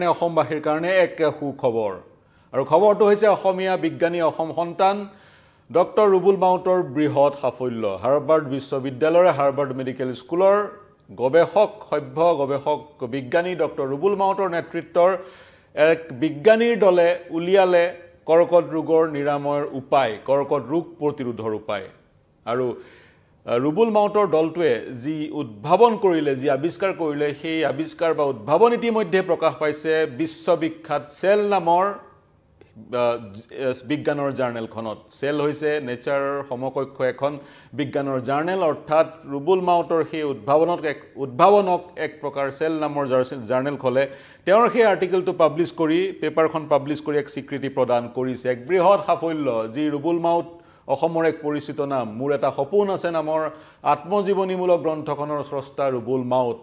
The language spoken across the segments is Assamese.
অসমবাসীৰ কাৰণে এক সুখবৰ আৰু খবৰটো হৈছে অসমীয়া বিজ্ঞানী অসম সন্তান ডক্টৰ ৰুবুল মাউতৰ বৃহৎ সাফল্য হাৰ্ভাৰ্ড বিশ্ববিদ্যালয়ৰ হাৰ্ভাৰ্ড মেডিকেল স্কুলৰ সভ্য গৱেষক বিজ্ঞানী ডক্টৰ ৰুবুল মাউতৰ নেতৃত্বৰ এক বিজ্ঞানীৰ দলে উলিয়ালে কৰ্কট ৰোগৰ নিৰাময়ৰ উপায় কৰ্কট ৰোগ প্ৰতিৰোধৰ উপায় আৰু ৰুবুল মাউতৰ দলটোৱে যি উদ্ভাৱন কৰিলে যি আৱিষ্কাৰ কৰিলে সেই আৱিষ্কাৰ বা উদ্ভাৱন ইতিমধ্যে প্ৰকাশ পাইছে বিশ্ববিখ্যাত সেল নামৰ বিজ্ঞানৰ জাৰ্নেলখনত সেল হৈছে নেচাৰৰ সমকক্ষ এখন বিজ্ঞানৰ জাৰ্নেল অৰ্থাৎ ৰুবুল মাউতৰ সেই উদ্ভাৱনক এক প্ৰকাৰ সেল নামৰ জাৰ্নেল খলে তেওঁৰ সেই আৰ্টিকেলটো পাব্লিছ কৰি পেপাৰখন পাব্লিছ কৰি এক স্বীকৃতি প্ৰদান কৰিছে এক বৃহৎ সাফল্য যি ৰুবুল মাউত অসমৰ এক পৰিচিত নাম মোৰ এটা সপোন আছে নামৰ আত্মজীৱনীমূলক গ্ৰন্থখনৰ স্ৰষ্টা ৰুবুল মাউত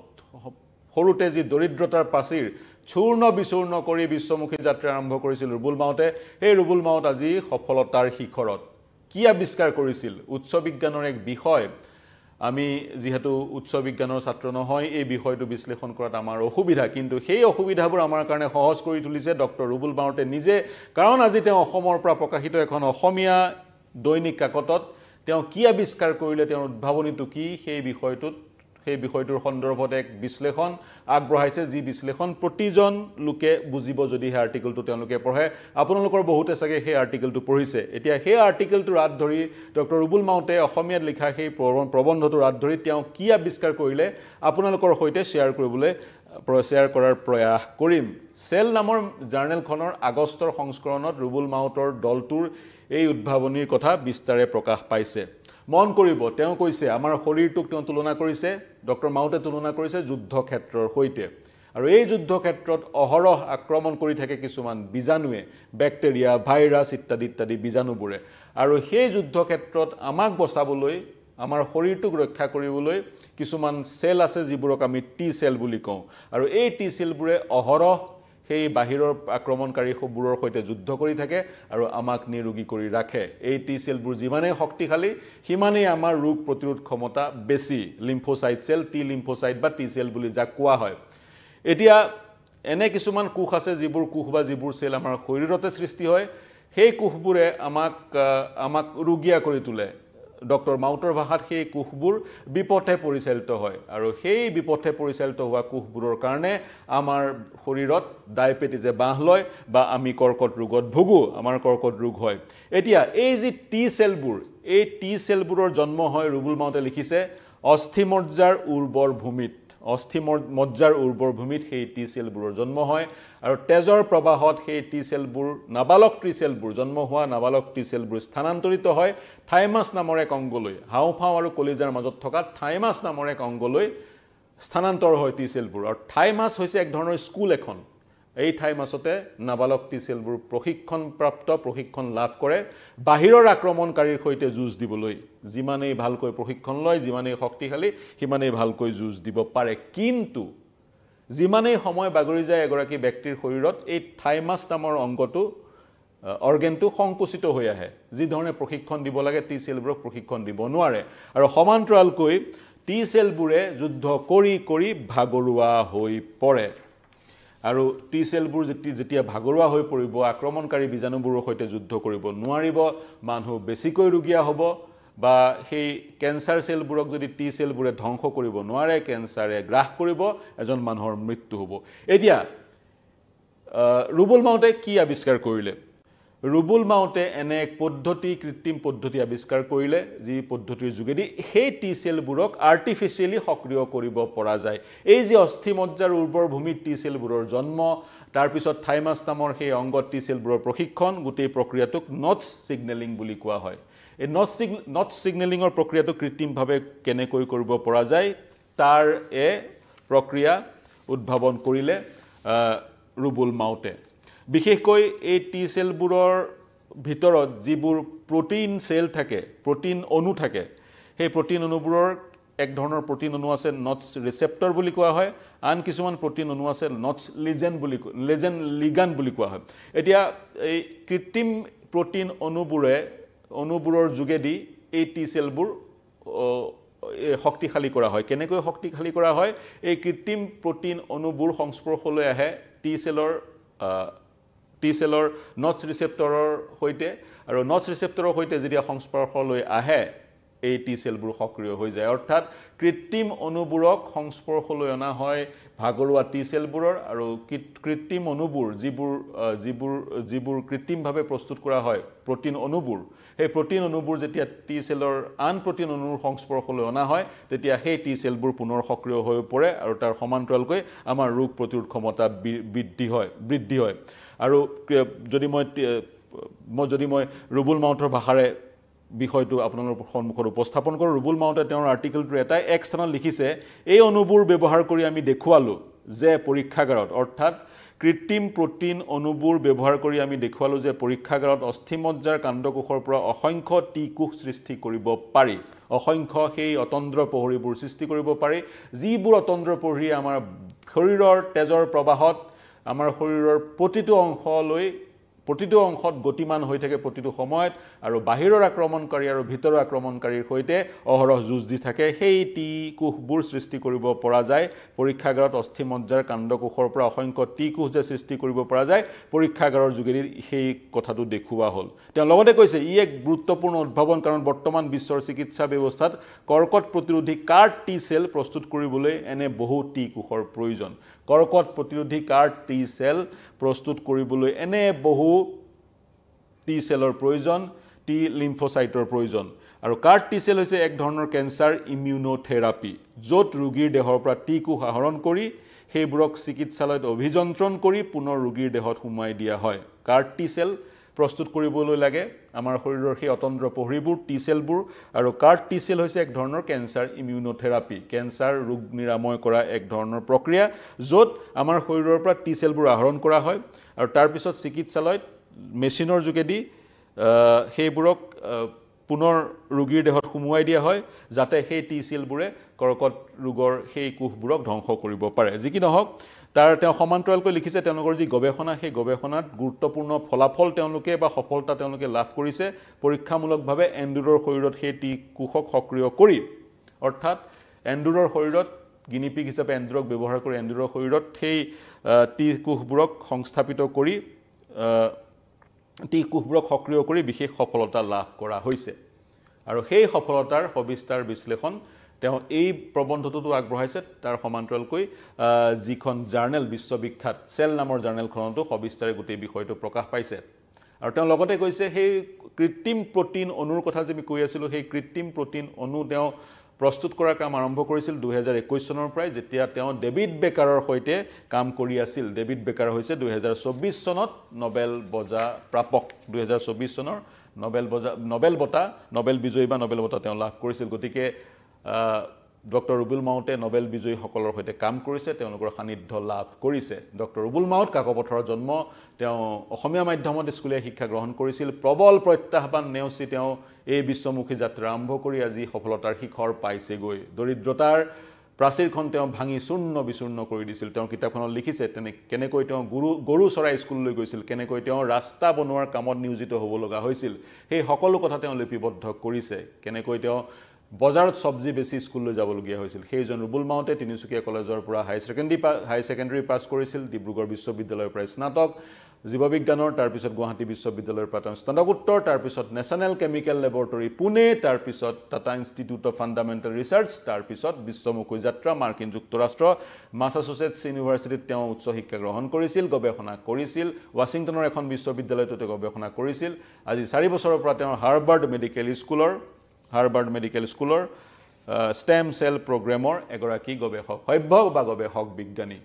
সৰুতে যি দৰিদ্ৰতাৰ পাচিৰ চূৰ্ণ বিচূৰ্ণ কৰি বিশ্বমুখী যাত্ৰা আৰম্ভ কৰিছিল ৰুবুল মাউতে সেই ৰুবুল মাউত আজি সফলতাৰ শিখৰত কি আৱিষ্কাৰ কৰিছিল উচ্চ বিজ্ঞানৰ এক বিষয় আমি যেহেতু উচ্চ বিজ্ঞানৰ ছাত্ৰ নহয় এই বিষয়টো বিশ্লেষণ কৰাত আমাৰ অসুবিধা কিন্তু সেই অসুবিধাবোৰ আমাৰ কাৰণে সহজ কৰি তুলিছে ডক্টৰ ৰুবুল মাউতে নিজে কাৰণ আজি তেওঁ অসমৰ পৰা প্ৰকাশিত এখন অসমীয়া দৈনিক কাকতত তেওঁ কি আৱিষ্কাৰ কৰিলে তেওঁৰ উদ্ভাৱনীটো কি সেই বিষয়টোৰ সন্দৰ্ভত এক বিশ্লেষণ আগবঢ়াইছে যি বিশ্লেষণ প্ৰতিজন লোকে বুজিব যদি সেই আৰ্টিকেলটো তেওঁলোকে পঢ়ে আপোনালোকৰ বহুতে চাগে সেই আৰ্টিকেলটো পঢ়িছে এতিয়া সেই আৰ্টিকেলটোৰ আঁত ধৰি ডক্টৰ ৰুবুল মাউতে অসমীয়াত লিখা সেই প্ৰবন্ধটোৰ আঁত ধৰি তেওঁ কি আৱিষ্কাৰ কৰিলে আপোনালোকৰ সৈতে শ্বেয়াৰ কৰাৰ প্ৰয়াস কৰিম সেল নামৰ জাৰ্নেলখনৰ আগষ্টৰ সংস্কৰণত ৰুবুল মাউতৰ দলটোৰ এই উদ্ভাৱনীৰ কথা বিস্তাৰে প্ৰকাশ পাইছে মন কৰিব তেওঁ কৈছে আমাৰ শৰীৰটোক তেওঁ তুলনা কৰিছে ডক্টৰ মাউতে তুলনা কৰিছে যুদ্ধ ক্ষেত্ৰৰ সৈতে আৰু এই যুদ্ধ ক্ষেত্ৰত অহৰহ আক্ৰমণ কৰি থাকে কিছুমান বীজাণুৱে ব্যাক্টেৰিয়া ভাইৰাছ ইত্যাদি বীজাণুবোৰে আৰু সেই যুদ্ধ ক্ষেত্ৰত আমাক বচাবলৈ আমাৰ শৰীৰটোক ৰক্ষা কৰিবলৈ কিছুমান সেল আছে যিবোৰক আমি টি সেল বুলি কওঁ আৰু এই টি সেলবোৰে অহৰহ সেই বাহিৰৰ আক্ৰমণকাৰীবোৰৰ সৈতে যুদ্ধ কৰি থাকে আৰু আমাক নিৰোগী কৰি ৰাখে এই টি সেলবোৰ যিমানেই শক্তিশালী সিমানেই আমাৰ ৰোগ প্ৰতিৰোধ ক্ষমতা বেছি লিম্ফোসাইট সেল টি লিম্ফোসাইট বা টি সেল বুলি যাক কোৱা হয় এতিয়া এনে কিছুমান কোষ আছে যিবোৰ কোষ বা যিবোৰ সেল আমাৰ শৰীৰতে সৃষ্টি হয় সেই কোষবোৰে আমাক ৰোগীয়া কৰি তোলে ডক্টৰ মাউতৰ ভাষাত সেই কোষবোৰ বিপথে পৰিচালিত হয় আৰু সেই বিপথে পৰিচালিত হোৱা কোষবোৰৰ কাৰণে আমাৰ শৰীৰত ডায়েবেটিছে বাহ লয় বা আমি কৰ্কট ৰোগত ভুগো আমাৰ কৰ্কট ৰোগ হয় এতিয়া এই যি টি সেলবোৰ এই টি সেলবোৰৰ জন্ম হয় ৰুবুল মাউতে লিখিছে অস্থিমজ্জাৰ উৰ্বৰ ভূমিত সেই টি সেলবোৰৰ জন্ম হয় আৰু তেজৰ প্ৰবাহত সেই টি সেলবোৰ নাবালক টি সেলবোৰ জন্ম হোৱা নাবালক টি সেলবোৰ স্থানান্তৰিত হয় থাইমাছ নামৰ এক অংগলৈ হাওঁফাওঁ আৰু কলিজাৰ মাজত থকা থাইমাছ নামৰ এক অংগলৈ স্থানান্তৰ হয় টি সেলবোৰ আৰু থাইমাছ হৈছে এক ধৰণৰ স্কুল এখন এই থাইমাছতে নাবালক টি সেলবোৰ প্ৰশিক্ষণ লাভ কৰে বাহিৰৰ আক্ৰমণকাৰীৰ সৈতে যুঁজ দিবলৈ যিমানেই ভালকৈ প্ৰশিক্ষণ লয় যিমানেই শক্তিশালী সিমানেই ভালকৈ যুঁজ দিব পাৰে কিন্তু যিমানেই সময় বাগৰি যায় এগৰাকী ব্যক্তিৰ শৰীৰত এই থাইমাছ নামৰ অৰ্গেনটো সংকুচিত হৈ আহে যি ধৰণে প্ৰশিক্ষণ দিব লাগে টি সেলবোৰক প্ৰশিক্ষণ দিব নোৱাৰে আৰু সমান্তৰালকৈ টি সেলবোৰে যুদ্ধ কৰি কৰি ভাগৰুৱা হৈ পৰে আৰু টি সেলবোৰ যেতিয়া ভাগৰুৱা হৈ পৰিব আক্ৰমণকাৰী বীজাণুবোৰৰ সৈতে যুদ্ধ কৰিব নোৱাৰিব মানুহ বেছিকৈ ৰোগীয়া হ'ব বা সেই কেন্সাৰ সেলবোৰক যদি টি সেলবোৰে ধ্বংস কৰিব নোৱাৰে কেন্সাৰে গ্ৰাস কৰিব এজন মানুহৰ মৃত্যু হ'ব এতিয়া ৰুবুল মাউতে কি আৱিষ্কাৰ কৰিলে ৰুবুল মাউতে এনে এক কৃত্ৰিম পদ্ধতি আৱিষ্কাৰ কৰিলে যি পদ্ধতিৰ যোগেদি সেই টি সেলবোৰক আৰ্টিফিচিয়েলি সক্ৰিয় কৰিব পৰা যায় এই যে অস্থিমজ্জাৰ উৰ্বৰ ভূমিত টি সেলবোৰৰ জন্ম তাৰ পিছত থাইমাছ নামৰ সেই অংগত টি সেলবোৰৰ প্ৰশিক্ষণ গোটেই প্ৰক্ৰিয়াটোক নটছ সিগনেলিং বুলি কোৱা হয় এই নটছ সিগনেলিঙৰ প্ৰক্ৰিয়াটো কৃত্ৰিমভাৱে কেনেকৈ কৰিব পৰা যায় তাৰ প্ৰক্ৰিয়া উদ্ভাৱন কৰিলে ৰুবুল মাউতে বিশেষকৈ এই টি সেলবোৰৰ ভিতৰত যিবোৰ প্ৰটিন সেল থাকে প্ৰটিন অণু থাকে সেই প্ৰটিন অণুবোৰৰ এক ধৰণৰ প্ৰটিন অণু আছে নটছ ৰিসেপ্টৰ বুলি কোৱা হয় আন কিছুমান প্ৰটিন অণু আছে নটছ লিগান বুলি কোৱা হয় এতিয়া এই কৃত্ৰিম প্ৰটিন অণুবোৰৰ যোগেদি এই টি সেলবোৰ শক্তিশালী কৰা হয় কেনেকৈ শক্তিশালী কৰা হয় এই কৃত্ৰিম প্ৰটিন অণুবোৰ সংস্পৰ্শলৈ আহে টি সেলৰ নটছ ৰিচেপ্টৰৰ সৈতে আৰু নটছ ৰিচেপ্টৰৰ সৈতে যেতিয়া সংস্পৰ্শলৈ আহে এই টি সেলবোৰ সক্ৰিয় হৈ যায় অৰ্থাৎ কৃত্ৰিম অনুবোৰক সংস্পৰ্শলৈ অনা হয় ভাগৰুৱা টি সেলবোৰৰ আৰু কৃত্ৰিম অনুবোৰ যিবোৰ কৃত্ৰিমভাৱে প্ৰস্তুত কৰা হয় প্ৰটিন অনুবোৰ সেই প্ৰটিন অনুবোৰ যেতিয়া টি সেলৰ আন প্ৰটিন অনুৰ সংস্পৰ্শলৈ অনা হয় তেতিয়া সেই টি সেলবোৰ পুনৰ সক্ৰিয় হৈ পৰে আৰু তাৰ সমান্তৰালকৈ আমাৰ ৰোগ প্ৰতিৰোধ ক্ষমতা বৃদ্ধি হয় আৰু যদি মই ৰুবুল মাউথৰ ভাষাৰে বিষয়টো আপোনালোকৰ সন্মুখত উপস্থাপন কৰোঁ ৰুবুল মাউথে তেওঁৰ আৰ্টিকেলটোৰ এটাই এক স্থানত লিখিছে এই অনুবোৰ ব্যৱহাৰ কৰি আমি দেখুৱালোঁ যে পৰীক্ষাগাৰত অৰ্থাৎ কৃত্ৰিম প্ৰটিন অনুবোৰ ব্যৱহাৰ কৰি আমি দেখুৱালোঁ যে পৰীক্ষাগাৰত অস্থিমজ্জাৰ কাণ্ডকোষৰ পৰা অসংখ্য টি কোষ সৃষ্টি কৰিব পাৰি অসংখ্য সেই অতন্দ্ৰ প্ৰহৰীবোৰ সৃষ্টি কৰিব পাৰি যিবোৰ অতন্দ্ৰ প্ৰহৰী আমাৰ শৰীৰৰ তেজৰ প্ৰবাহত আমাৰ শৰীৰৰ প্ৰতিটো অংশত গতিমান হৈ থাকে প্ৰতিটো সময়ত আৰু বাহিৰৰ আক্ৰমণকাৰী আৰু ভিতৰৰ আক্ৰমণকাৰীৰ সৈতে অহৰহ যুঁজ দি থাকে সেই টি কোষবোৰ সৃষ্টি কৰিব পৰা যায় পৰীক্ষাগাৰত অস্থিমজ্জাৰ কাণ্ডকোষৰ পৰা অসংখ্য টি কোষ যে সৃষ্টি কৰিব পৰা যায় পৰীক্ষাগাৰৰ যোগেদি সেই কথাটো দেখুওৱা হ'ল তেওঁ লগতে কৈছে ই এক গুৰুত্বপূৰ্ণ উদ্ভাৱন কাৰণ বৰ্তমান বিশ্বৰ চিকিৎসা ব্যৱস্থাত কৰ্কট প্ৰতিৰোধী কাৰ্ড টি সেল প্ৰস্তুত কৰিবলৈ এনে বহু টি কোষৰ প্ৰয়োজন কৰ্কট প্ৰতিৰোধী কাৰ্ড টি সেল প্ৰস্তুত কৰিবলৈ এনে বহু টি সেলৰ প্ৰয়োজন টি লিম্ফোচাইটৰ প্ৰয়োজন আৰু কাৰ্ড টি সেল হৈছে এক ধৰণৰ কেন্সাৰ ইমিউনোথেৰাপি য'ত ৰোগীৰ দেহৰ পৰা টি কোষ আহৰণ কৰি সেইবোৰক চিকিৎসালয়ত অভিযন্ত্ৰণ কৰি পুনৰ ৰোগীৰ দেহত সুমুৱাই দিয়া হয় কাৰ্ড টি সেল প্ৰস্তুত কৰিবলৈ লাগে আমাৰ শৰীৰৰ সেই অতন্দ্ৰ প্ৰহৰীবোৰ টি সেলবোৰ আৰু কাৰ্ড টি সেল হৈছে এক ধৰণৰ কেন্সাৰ ইমিউনোথেৰাপি কেন্সাৰ ৰোগ নিৰাময় কৰা এক ধৰণৰ প্ৰক্ৰিয়া য'ত আমাৰ শৰীৰৰ পৰা টি সেলবোৰ আহৰণ কৰা হয় আৰু তাৰ পিছত চিকিৎসালয়ত মেচিনৰ যোগেদি সেইবোৰক পুনৰ ৰোগীৰ দেহত সুমুৱাই দিয়া হয় যাতে সেই টি সেলবোৰে কৰ্কট ৰোগৰ সেই কোষবোৰক ধ্বংস কৰিব পাৰে যি কি নহওক তেওঁ সমান্তৰালকৈ লিখিছে তেওঁলোকৰ যি গৱেষণা সেই গৱেষণাত গুৰুত্বপূৰ্ণ ফলাফল তেওঁলোকে বা সফলতা তেওঁলোকে লাভ কৰিছে পৰীক্ষামূলকভাৱে এন্দুৰৰ শৰীৰত সেই টি কোষক সক্ৰিয় কৰি অৰ্থাৎ এন্দুৰৰ শৰীৰত গিনিপিগ হিচাপে এন্দুৰক ব্যৱহাৰ কৰি এন্দুৰৰ শৰীৰত সেই টি কোষবোৰক সংস্থাপিত কৰি টি কোষবোৰক সক্ৰিয় কৰি বিশেষ সফলতা লাভ কৰা হৈছে আৰু সেই সফলতাৰ সবিস্তাৰ বিশ্লেষণ তেওঁ এই প্ৰবন্ধটোতো আগবঢ়াইছে তাৰ সমান্তৰালকৈ যিখন জাৰ্নেল বিশ্ববিখ্যাত সেল নামৰ জাৰ্নেলখনতো সবিস্তাৰে গোটেই বিষয়টো প্ৰকাশ পাইছে আৰু তেওঁ লগতে কৈছে সেই কৃত্ৰিম প্ৰটিন অনুৰ কথা যে আমি কৈ আছিলোঁ সেই কৃত্ৰিম প্ৰটিন অনু তেওঁ প্ৰস্তুত কৰাৰ কাম আৰম্ভ কৰিছিল 2021 চনৰ পৰাই যেতিয়া তেওঁ ডেভিড বেকাৰৰ সৈতে কাম কৰি আছিল ডেভিড বেকাৰ হৈছে 2024 চনত নোবেল বঁটা প্ৰাপক 2024 চনৰ নোবেল বিজয়ী বা নোবেল বঁটা তেওঁ লাভ কৰিছিল গতিকে ডক্টৰ ৰুবুল মাউতে নোবেল বিজয়ীসকলৰ সৈতে কাম কৰিছে তেওঁলোকৰ সান্নিধ্য লাভ কৰিছে ডক্টৰ ৰুবুল মাউত কাকপথাৰৰ জন্ম তেওঁ অসমীয়া মাধ্যমত স্কুলীয়া শিক্ষা গ্ৰহণ কৰিছিল প্ৰবল প্ৰত্যাহ্বান নেওচি তেওঁ এই বিশ্বমুখী যাত্ৰা আৰম্ভ কৰি আজি সফলতাৰ শিখৰ পাইছেগৈ দৰিদ্ৰতাৰ প্ৰাচীৰখন তেওঁ ভাঙি চূৰ্ণ বিচূৰ্ণ কৰি দিছিল তেওঁ কিতাপখনত লিখিছে কেনেকৈ তেওঁ গৰু চৰাই স্কুললৈ গৈছিল কেনেকৈ তেওঁ ৰাস্তা বনোৱাৰ কামত নিয়োজিত হ'ব লগা হৈছিল সেই সকলো কথা তেওঁ লিপিবদ্ধ কৰিছে কেনেকৈ তেওঁ বজাৰত সবজি বেছি স্কুললৈ যাবলগীয়া হৈছিল সেইজন ৰুবুল মাউতে তিনিচুকীয়া কলেজৰ পৰা হাই ছেকেণ্ডাৰী পাছ কৰিছিল ডিব্ৰুগড় বিশ্ববিদ্যালয়ৰ পৰা স্নাতক জীৱবিজ্ঞানৰ তাৰ পিছত গুৱাহাটী বিশ্ববিদ্যালয়ৰ পৰা তেওঁ স্নাতকোত্তৰ তাৰ পিছত নেশ্যনেল কেমিকেল লেবৰেটৰী পুনে তাৰ পিছত Tata institute of fundamental research তাৰ পিছত বিশ্বমুখী যাত্ৰা মাৰ্কিন যুক্তৰাষ্ট্ৰ মাছাচুচেটছ ইউনিভাৰ্চিটিত তেওঁ উচ্চ শিক্ষা গ্ৰহণ কৰিছিল গৱেষণা কৰিছিল ৱাশ্বিংটনৰ এখন বিশ্ববিদ্যালয়তো তেওঁ গৱেষণা কৰিছিল আজি 4 বছৰৰ পৰা তেওঁ হাৰ্ভাৰ্ড মেডিকেল স্কুলৰ ষ্টেম চেল প্ৰগ্ৰেমৰ এগৰাকী গৱেষক গৱেষক বিজ্ঞানী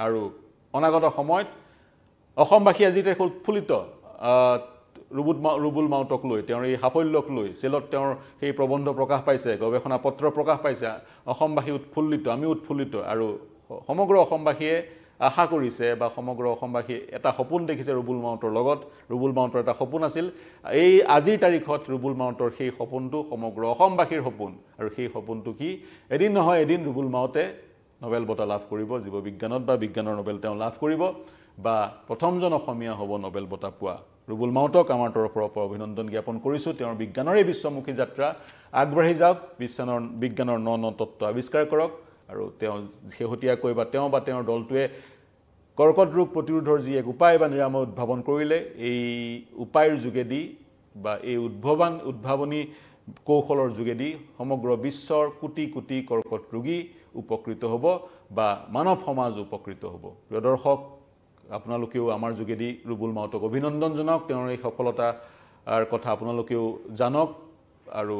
আৰু অনাগত সময়ত অসমবাসী আজি উৎফুল্লিত ৰুবুল মাউতক লৈ তেওঁৰ এই সাফল্যক লৈ চেলত তেওঁৰ সেই প্ৰবন্ধ প্ৰকাশ পাইছে গৱেষণা পত্ৰ প্ৰকাশ পাইছে অসমবাসী উৎফুল্লিত আমি উৎফুল্লিত আৰু সমগ্ৰ অসমবাসীয়ে আশা কৰিছে বা সমগ্ৰ অসমবাসী এটা সপোন দেখিছে ৰুবুল মাউতৰ লগত ৰুবুল মাউতৰ এটা সপোন আছিল এই আজিৰ তাৰিখত ৰুবুল মাউতৰ সেই সপোনটো সমগ্ৰ অসমবাসীৰ সপোন আৰু সেই সপোনটো কি এদিন নহয় এদিন ৰুবুল মাউতে নোবেল বঁটা লাভ কৰিব জীৱবিজ্ঞানত বা বিজ্ঞানৰ নোবেল তেওঁ লাভ কৰিব বা প্ৰথমজন অসমীয়া হ'ব নোবেল বঁটা পোৱা ৰুবুল মাউতক আমাৰ তৰফৰ পৰা অভিনন্দন জ্ঞাপন কৰিছোঁ তেওঁৰ বিজ্ঞানৰে বিশ্বমুখী যাত্ৰা আগবাঢ়ি যাওক বিজ্ঞানৰ ন তত্ত্ব আৱিষ্কাৰ কৰক আৰু তেওঁ শেহতীয়াকৈ বা তেওঁৰ দলটোৱে কৰ্কট ৰোগ প্ৰতিৰোধৰ যি এক উপায় বা নিৰাময় উদ্ভাৱন কৰিলে এই উপায়ৰ যোগেদি বা এই উদ্ভাৱনী কৌশলৰ যোগেদি সমগ্ৰ বিশ্বৰ কোটি কোটি কৰ্কট ৰোগী উপকৃত হ'ব বা মানৱ সমাজ উপকৃত হ'ব প্ৰিয় দৰ্শক আপোনালোকেও আমাৰ যোগেদি ৰুবুল মাউতক অভিনন্দন জনাওক তেওঁৰ এই সফলতাৰ কথা আপোনালোকেও জানক আৰু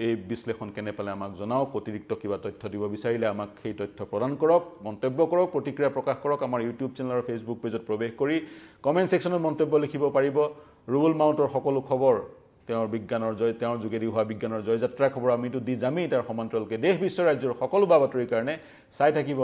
এই বিশ্লেষণ কেনে পালে আমাক জনাওক অতিৰিক্ত কিবা তথ্য দিব বিচাৰিলে আমাক সেই তথ্য প্ৰদান কৰক মন্তব্য কৰক প্ৰতিক্ৰিয়া প্ৰকাশ কৰক আমাৰ ইউটিউব চেনেল আৰু ফেচবুক পেজত প্ৰৱেশ কৰি কমেন্ট সেকশনত মন্তব্য লিখিব পাৰিব ৰুবুল মাউতৰ সকলো খবৰ তেওঁৰ বিজ্ঞানৰ জয় তেওঁৰ যোগেদি হোৱা বিজ্ঞানৰ জয়যাত্ৰা খবৰ আমিতো দি যামেই তাৰ সমান্তৰালকে দেশ বিশ্ব ৰাজ্যৰ সকলো বাতৰিৰ কাৰণে চাই থাকিব